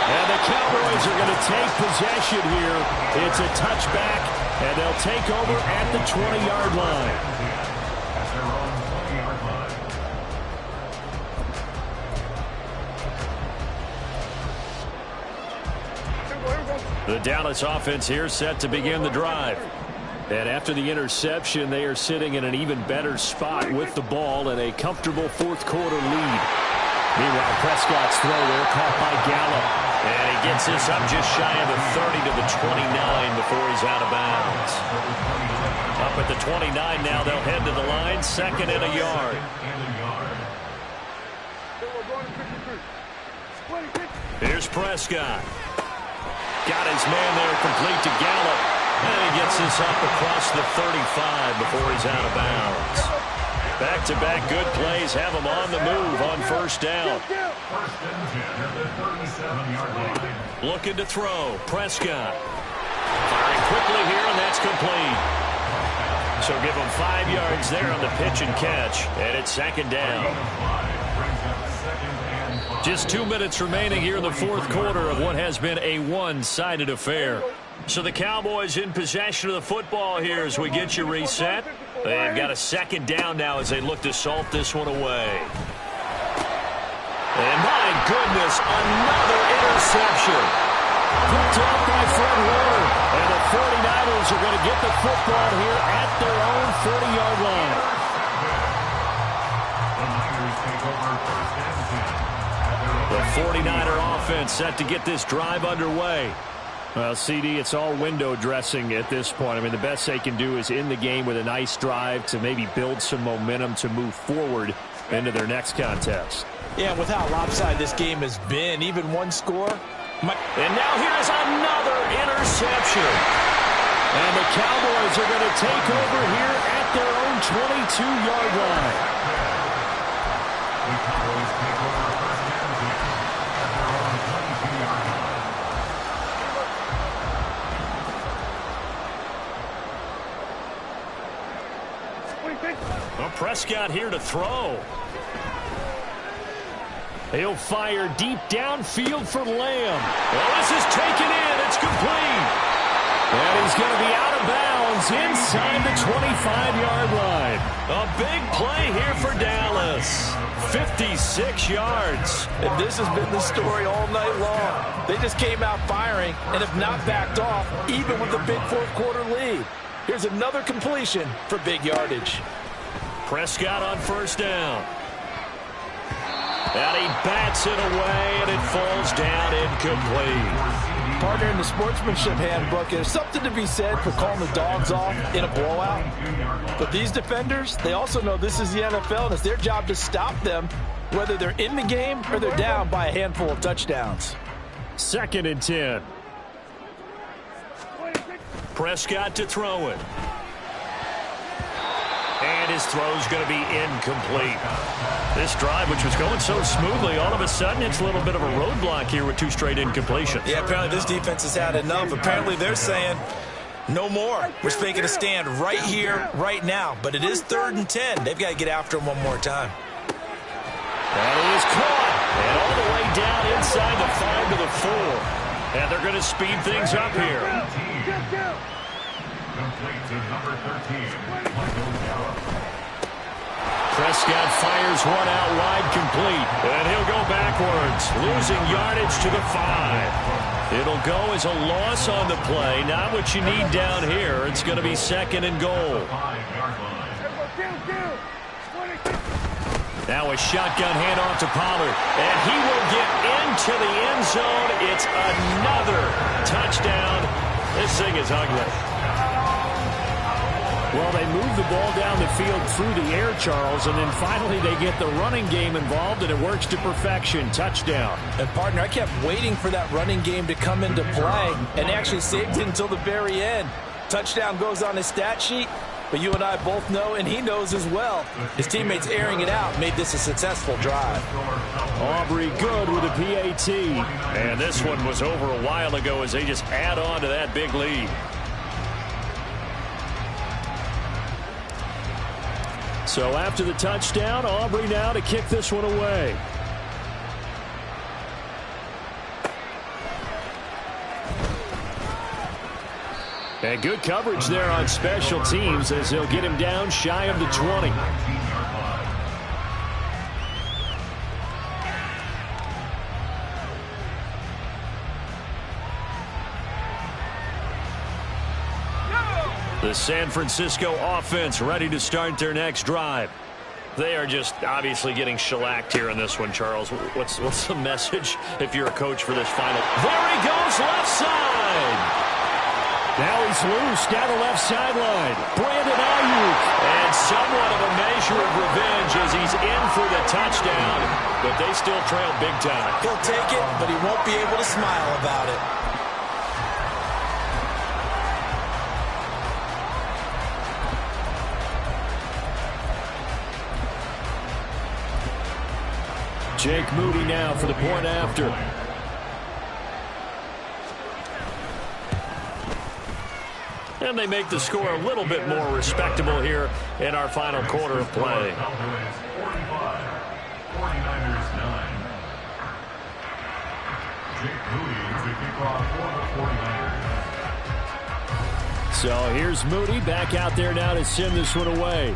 [SPEAKER 2] And the Cowboys are going to take possession here. It's a touchback. And they'll take over at the 20-yard line.
[SPEAKER 4] At their own 20-yard line.
[SPEAKER 2] The Dallas offense here set to begin the drive. And after the interception, they are sitting in an even better spot with the ball and a comfortable fourth quarter lead. Meanwhile, Prescott's throw there caught by Gallup.
[SPEAKER 1] And he gets this up just shy of the 30 to the 29 before he's out of bounds. Up at the 29 now, they'll head to the line, 2nd and a yard. Here's Prescott. Got his man there complete to Gallup. And he gets this up across the 35 before he's out of bounds. Back-to-back good plays have him on the move on 1st down. Looking to throw. Prescott. Firing quickly here, and that's complete. So give him 5 yards there on the pitch and catch. And it's 2nd down. Just 2 minutes remaining here in the 4th quarter of what has been a one-sided affair. So the Cowboys in possession of the football here as we get you reset. They've got a 2nd down now as they look to salt this one away. And my goodness, another interception. Picked up by Fred Warner. And the 49ers are going to get the football here at their own 40-yard line. The 49er offense set to get this drive underway. Well, CD, it's all window dressing at this point. I mean, the best they can do is in the game with a nice drive to maybe build some momentum to move forward into their next contest.
[SPEAKER 6] Yeah, with how lopsided this game has been, even one score.
[SPEAKER 1] And now here's another interception.
[SPEAKER 2] And the Cowboys are going to take over here at their own 22-yard line.
[SPEAKER 4] The Cowboys take over 1st and 10 at their own 22-yard line.
[SPEAKER 1] Well, Prescott here to throw.
[SPEAKER 2] He'll fire deep downfield for Lamb.
[SPEAKER 1] Well, this is taken in. It's complete.
[SPEAKER 2] And he's going to be out of bounds inside the 25-yard line.
[SPEAKER 1] A big play here for Dallas. 56 yards.
[SPEAKER 6] And this has been the story all night long. They just came out firing and have not backed off, even with the big 4th quarter lead. Here's another completion for big yardage.
[SPEAKER 1] Prescott on 1st down. And he bats it away, and it falls down incomplete.
[SPEAKER 6] Partner, in the sportsmanship handbook, there's something to be said for calling the dogs off in a blowout. But these defenders, they also know this is the NFL, and it's their job to stop them, whether they're in the game or they're down by a handful of touchdowns.
[SPEAKER 2] 2nd and 10.
[SPEAKER 1] Prescott to throw it. And his throw's going to be incomplete. This drive, which was going so smoothly, all of a sudden it's a little bit of a roadblock here with 2 straight incompletions.
[SPEAKER 3] Yeah, apparently this defense has had enough. Apparently they're saying, no more. We're making a stand right here, right now. But it is 3rd and 10. They've got to get after him one more time.
[SPEAKER 1] And he is caught. And all the way down inside the 5 to the 4. And they're going to speed things up here.
[SPEAKER 4] Complete to number 13, Michael Gallup.
[SPEAKER 1] Prescott fires one out wide complete. And he'll go backwards, losing yardage to the 5. It'll go as a loss on the play. Not what you need down here. It's going to be 2nd and goal.
[SPEAKER 4] 5-yard line.
[SPEAKER 1] Now a shotgun handoff to Pollard. And he will get into the end zone. It's another touchdown. This thing is ugly.
[SPEAKER 2] Well, they move the ball down the field through the air, Charles, and then finally they get the running game involved, and it works to perfection. Touchdown.
[SPEAKER 6] And, partner, I kept waiting for that running game to come into play and actually saved it until the very end. Touchdown goes on his stat sheet, but you and I both know, and he knows as well, his teammates airing it out made this a successful drive.
[SPEAKER 2] Aubrey good with a PAT.
[SPEAKER 1] And this one was over a while ago as they just add on to that big lead.
[SPEAKER 2] So after the touchdown, Aubrey now to kick this one away. And good coverage there on special teams as they'll get him down shy of the 20. The San Francisco offense ready to start their next drive.
[SPEAKER 1] They are just obviously getting shellacked here in this one, Charles. What's the message if you're a coach for this final? There he goes, left side.
[SPEAKER 2] Now he's loose down the left sideline. Brandon Ayuk.
[SPEAKER 1] And somewhat of a measure of revenge as he's in for the touchdown, but they still trail big time.
[SPEAKER 6] He'll take it, but he won't be able to smile about it.
[SPEAKER 2] Jake Moody now for the point after.
[SPEAKER 1] And they make the score a little bit more respectable here in our final quarter of play.
[SPEAKER 4] 49ers 9. Jake Moody to kick off for the 49ers.
[SPEAKER 2] So here's Moody back out there now to send this one away.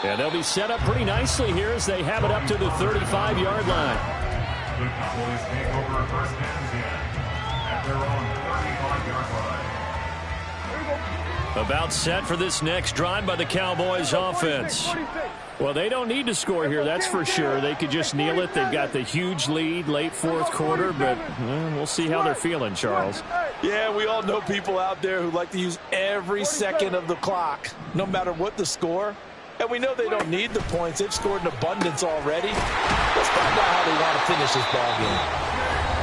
[SPEAKER 2] And they'll be set up pretty nicely here as they have it up to the 35-yard line.
[SPEAKER 4] The Cowboys take over first and 10 at their own 35-yard line.
[SPEAKER 2] About set for this next drive by the Cowboys offense. Well, they don't need to score here, that's for sure. They could just kneel it. They've got the huge lead late fourth quarter, but we'll see how they're feeling, Charles.
[SPEAKER 6] Yeah, we all know people out there who like to use every second of the clock, no matter what the score. And we know they don't need the points. They've scored in abundance already. Let's find out how they want to finish this ball game.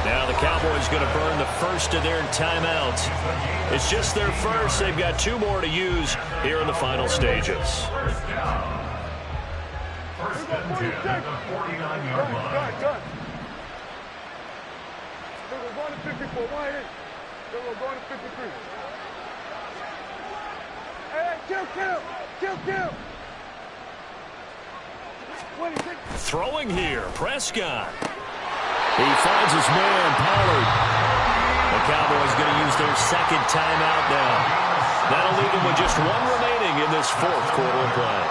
[SPEAKER 1] Now the Cowboys going to burn the first of their timeouts. It's just their first. They've got 2 more to use here in the final stages.
[SPEAKER 4] First down. First and 10 at the 49-yard line.
[SPEAKER 5] They're going to 54. Why ain't? They're going to 53. Hey, kill.
[SPEAKER 1] Throwing here, Prescott.
[SPEAKER 2] He finds his man, Pollard.
[SPEAKER 1] The Cowboys going to use their second timeout now. That'll leave them with just 1 remaining in this fourth quarter of play.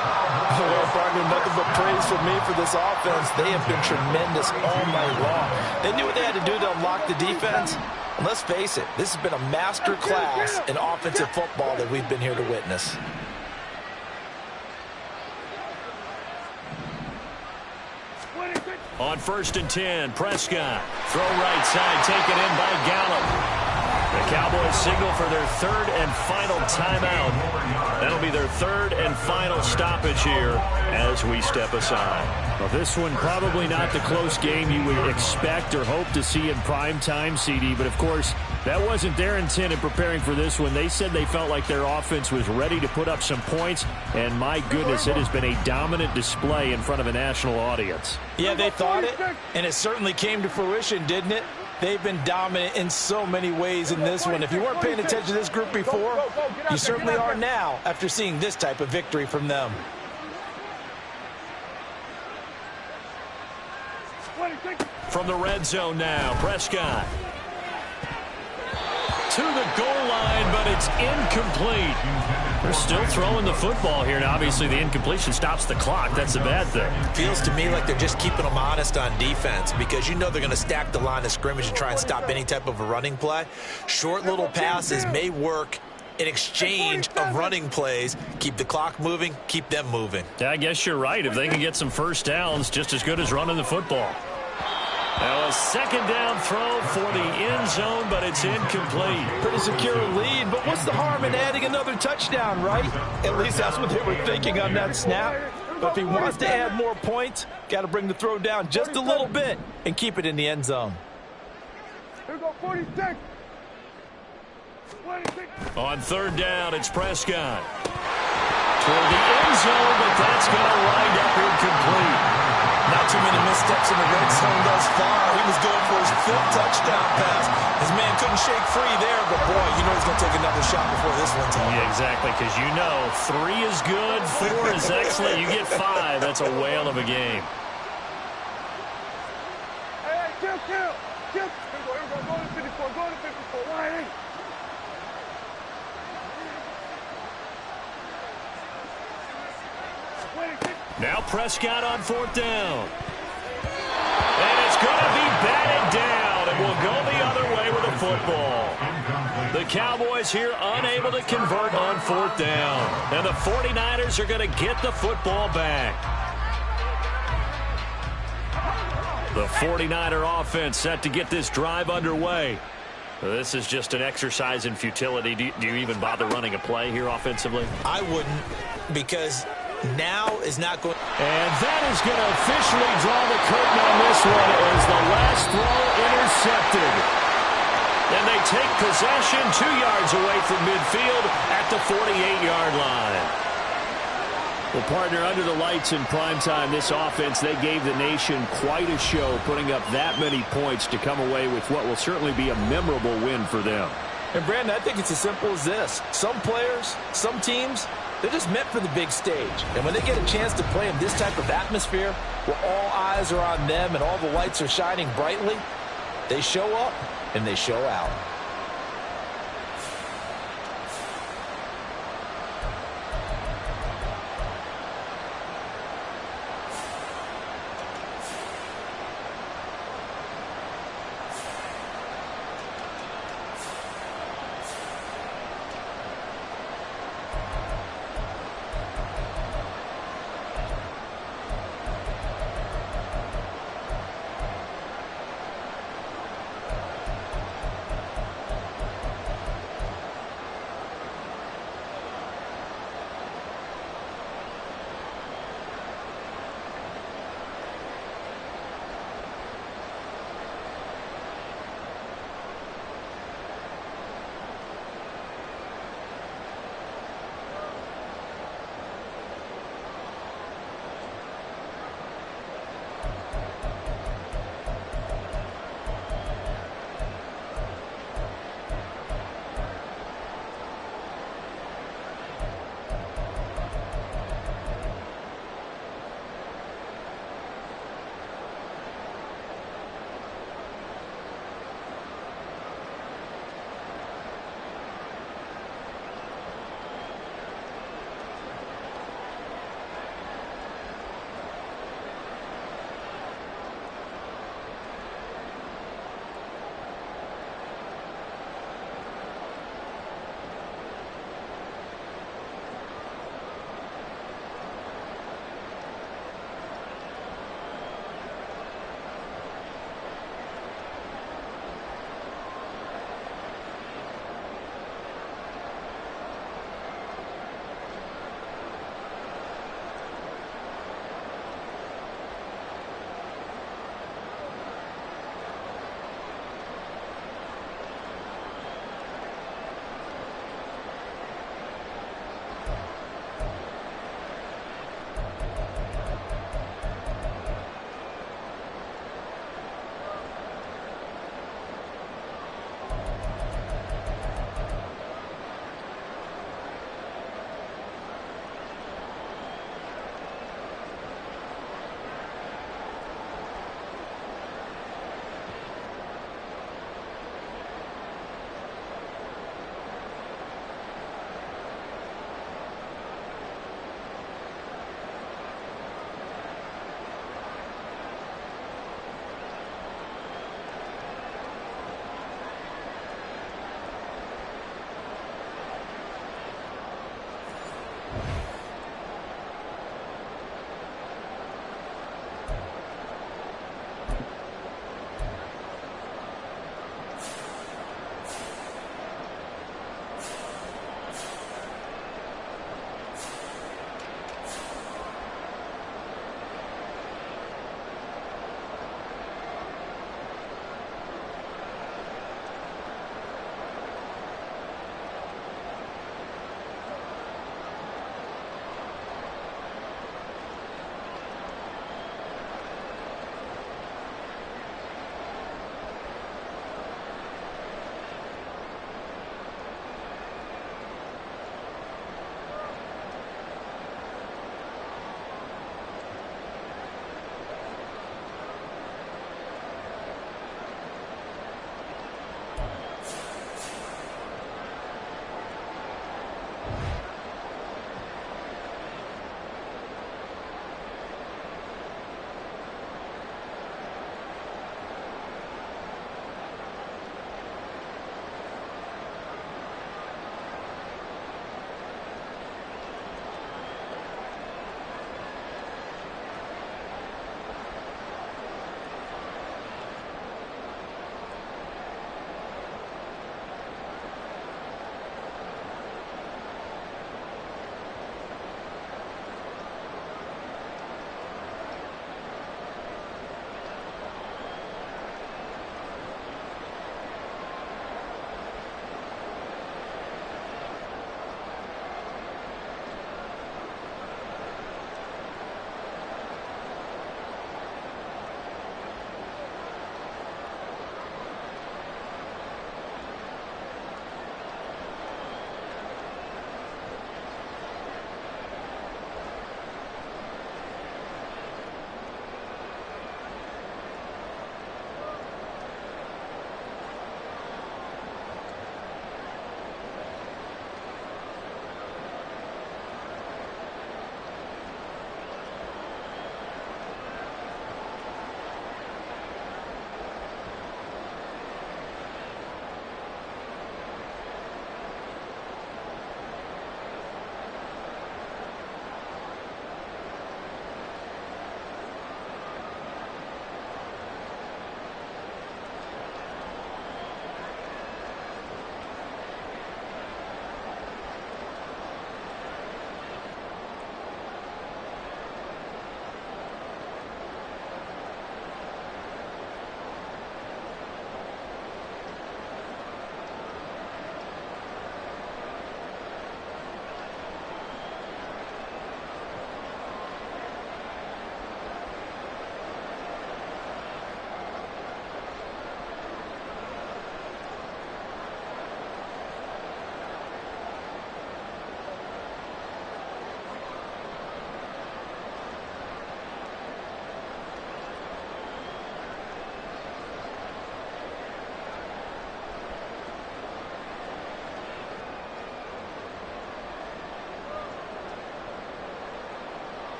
[SPEAKER 6] Well, partner, nothing but praise from me for this offense. They have been tremendous all night long. They knew what they had to do to unlock the defense. And let's face it, this has been a master class in offensive football that we've been here to witness.
[SPEAKER 1] On first and 10, Prescott. Throw right side, taken in by Gallup. The Cowboys signal for their third and final timeout. That'll be their third and final stoppage here as we step aside.
[SPEAKER 2] Well, this one probably not the close game you would expect or hope to see in prime time, CD. But, of course, that wasn't their intent in preparing for this one. They said they felt like their offense was ready to put up some points. And, my goodness, it has been a dominant display in front of a national audience.
[SPEAKER 6] Yeah, they thought it, and it certainly came to fruition, didn't it? They've been dominant in so many ways in this one. If you weren't paying attention to this group before, you certainly are now after seeing this type of victory from them.
[SPEAKER 1] From the red zone now, Prescott. To the goal line, but it's incomplete. They're still throwing the football here, and obviously the incompletion stops the clock. That's a bad thing.
[SPEAKER 6] Feels to me like they're just keeping them honest on defense because you know they're going to stack the line of scrimmage and try and stop any type of a running play. Short little passes may work in exchange of running plays. Keep the clock moving, keep them moving.
[SPEAKER 1] Yeah, I guess you're right. If they can get some first downs, just as good as running the football. Now a second down throw for the end zone, but it's incomplete.
[SPEAKER 6] Pretty secure lead, but what's the harm in adding another touchdown, right? At least that's what they were thinking on that snap. But if he wants to add more points, got to bring the throw down just a little bit and keep it in the end zone.
[SPEAKER 5] Here go 46.
[SPEAKER 1] On third down, it's Prescott. Toward the end zone, but that's going to wind up incomplete.
[SPEAKER 6] Not too many missteps in the red zone thus far. He was going for his 5th touchdown pass. His man couldn't shake free there, but boy, you know he's going to take another shot before this one's over.
[SPEAKER 1] Yeah, exactly, because you know 3 is good, 4 is excellent. You get 5, that's a whale of a game.
[SPEAKER 5] Hey, kill. Here we go. Go to 54. Why ain't?
[SPEAKER 1] Now Prescott on fourth down. And it's going to be batted down. It will go the other way with the football.
[SPEAKER 4] Incomplete.
[SPEAKER 1] The Cowboys here unable to convert on 4th down. And the 49ers are going to get the football back. The 49er offense set to get this drive underway. This is just an exercise in futility. Do you even bother running a play here offensively?
[SPEAKER 6] I wouldn't, because now is not going.
[SPEAKER 2] And that is going to officially draw the curtain on this one as the last throw intercepted.
[SPEAKER 1] And they take possession 2 yards away from midfield at the 48-yard line.
[SPEAKER 2] Well, partner, under the lights in primetime, this offense, they gave the nation quite a show, putting up that many points to come away with what will certainly be a memorable win for them.
[SPEAKER 6] And, Brandon, I think it's as simple as this. Some players, some teams, they're just meant for the big stage. And when they get a chance to play in this type of atmosphere, where all eyes are on them and all the lights are shining brightly, they show up and they show out.